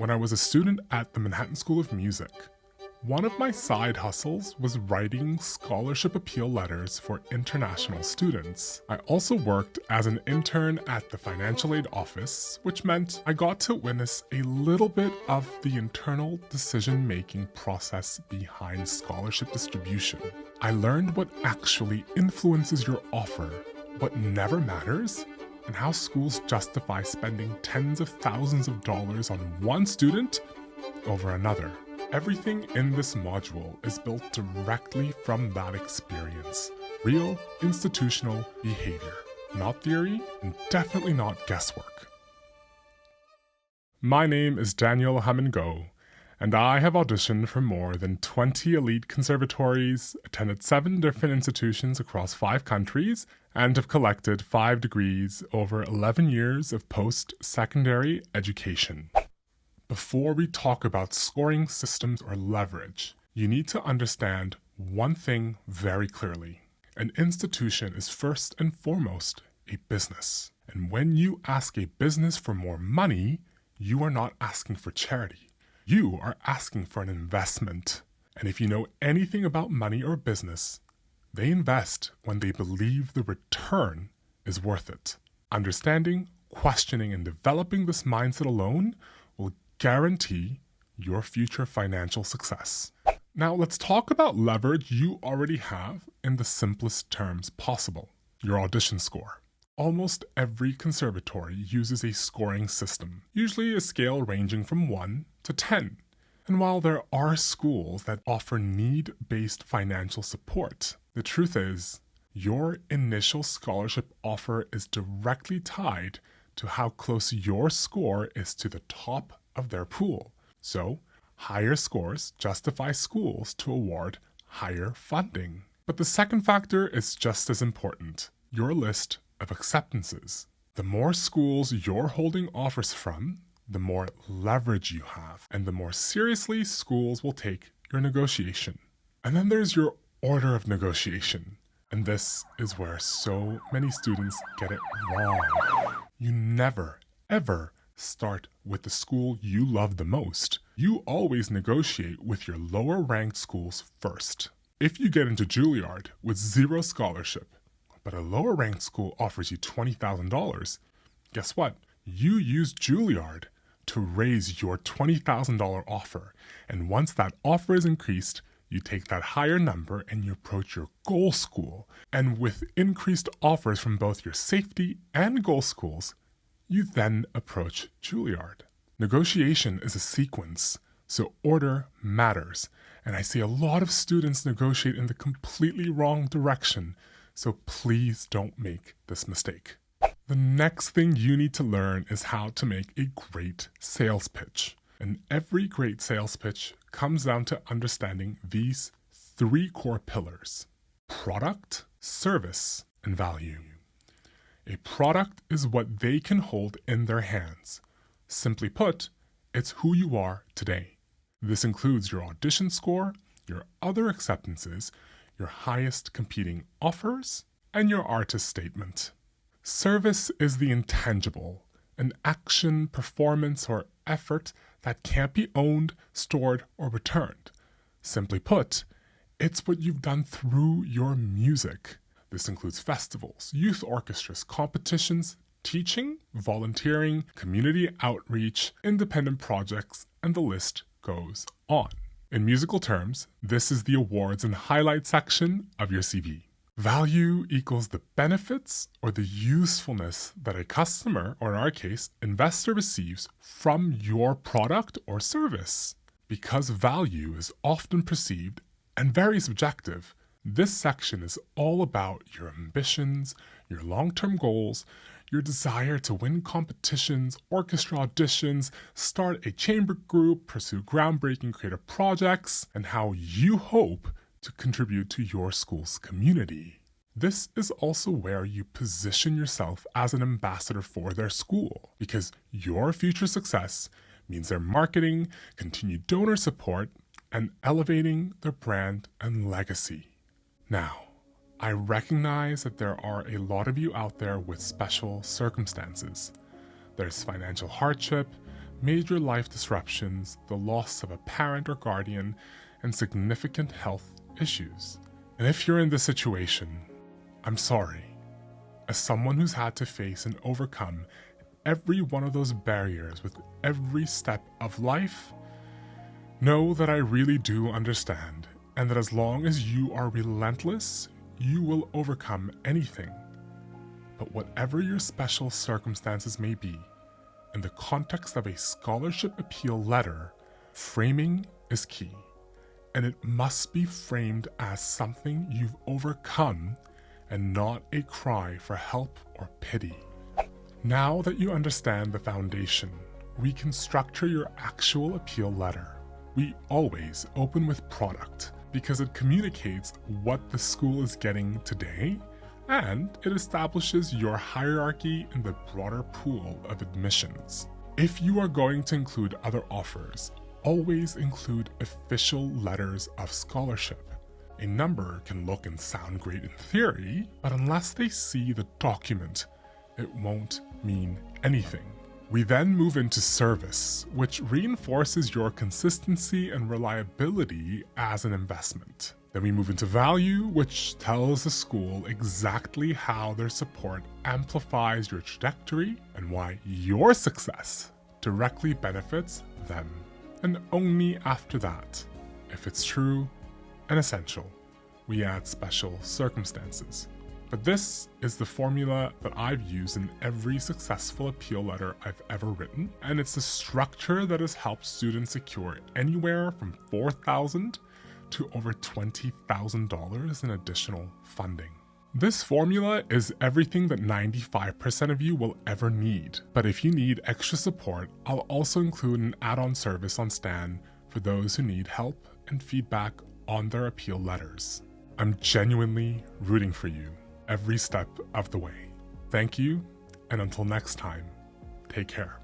when I was a student at the Manhattan School of Music. One of my side hustles was writing scholarship appeal letters for international students. I also worked as an intern at the financial aid office, which meant I got to witness a little bit of the internal decision-making process behind scholarship distribution. I learned what actually influences your offer, what never matters, and how schools justify spending tens of thousands of dollars on one student over another. Everything in this module is built directly from that experience. Real institutional behavior. Not theory, and definitely not guesswork. My name is Daniel Hamango, and I have auditioned for more than 20 elite conservatories, attended 7 different institutions across 5 countries, and have collected 5 degrees over 11 years of post-secondary education. Before we talk about scoring systems or leverage, you need to understand one thing very clearly. An institution is first and foremost a business. And when you ask a business for more money, you are not asking for charity. You are asking for an investment. And if you know anything about money or business, they invest when they believe the return is worth it. Understanding, questioning, and developing this mindset alone will guarantee your future financial success. Now let's talk about leverage you already have in the simplest terms possible. Your audition score. Almost every conservatory uses a scoring system, usually a scale ranging from 1 to 10. And while there are schools that offer need-based financial support, the truth is, your initial scholarship offer is directly tied to how close your score is to the top of their pool. So, higher scores justify schools to award higher funding. But the second factor is just as important, your list of acceptances. The more schools you're holding offers from, the more leverage you have, and the more seriously schools will take your negotiation. And then there's your order of negotiation. And this is where so many students get it wrong. You never, ever start with the school you love the most. You always negotiate with your lower ranked schools first. If you get into Juilliard with 0 scholarship, but a lower ranked school offers you $20,000, guess what? You use Juilliard to raise your $20,000 offer. And once that offer is increased, you take that higher number and you approach your goal school. And with increased offers from both your safety and goal schools, you then approach Juilliard. Negotiation is a sequence, so order matters. And I see a lot of students negotiate in the completely wrong direction, so please don't make this mistake. The next thing you need to learn is how to make a great sales pitch. And every great sales pitch comes down to understanding these 3 core pillars: product, service, and value. A product is what they can hold in their hands. Simply put, it's who you are today. This includes your audition score, your other acceptances, your highest competing offers, and your artist statement. Service is the intangible, an action, performance, or effort that can't be owned, stored, or returned. Simply put, it's what you've done through your music. This includes festivals, youth orchestras, competitions, teaching, volunteering, community outreach, independent projects, and the list goes on. In musical terms, this is the awards and highlights section of your CV. Value equals the benefits or the usefulness that a customer, or in our case, investor, receives from your product or service. Because value is often perceived and very subjective, this section is all about your ambitions, your long-term goals, your desire to win competitions, orchestra auditions, start a chamber group, pursue groundbreaking creative projects, and how you hope to contribute to your school's community. This is also where you position yourself as an ambassador for their school, because your future success means their marketing, continued donor support, and elevating their brand and legacy. Now, I recognize that there are a lot of you out there with special circumstances. There's financial hardship, major life disruptions, the loss of a parent or guardian, and significant health issues. And if you're in this situation, I'm sorry. As someone who's had to face and overcome every one of those barriers with every step of life, know that I really do understand, and that as long as you are relentless, you will overcome anything. But whatever your special circumstances may be, in the context of a scholarship appeal letter, framing is key, and it must be framed as something you've overcome and not a cry for help or pity. Now that you understand the foundation, we can structure your actual appeal letter. We always open with product because it communicates what the school is getting today, and it establishes your hierarchy in the broader pool of admissions. If you are going to include other offers, always include official letters of scholarship. A number can look and sound great in theory, but unless they see the document, it won't mean anything. We then move into service, which reinforces your consistency and reliability as an investment. Then we move into value, which tells the school exactly how their support amplifies your trajectory and why your success directly benefits them. And only after that, if it's true and essential, we add special circumstances. But this is the formula that I've used in every successful appeal letter I've ever written, and it's a structure that has helped students secure anywhere from $4,000 to over $20,000 in additional funding. This formula is everything that 95% of you will ever need, but if you need extra support, I'll also include an add-on service on Stan for those who need help and feedback on their appeal letters. I'm genuinely rooting for you every step of the way. Thank you, and until next time, take care.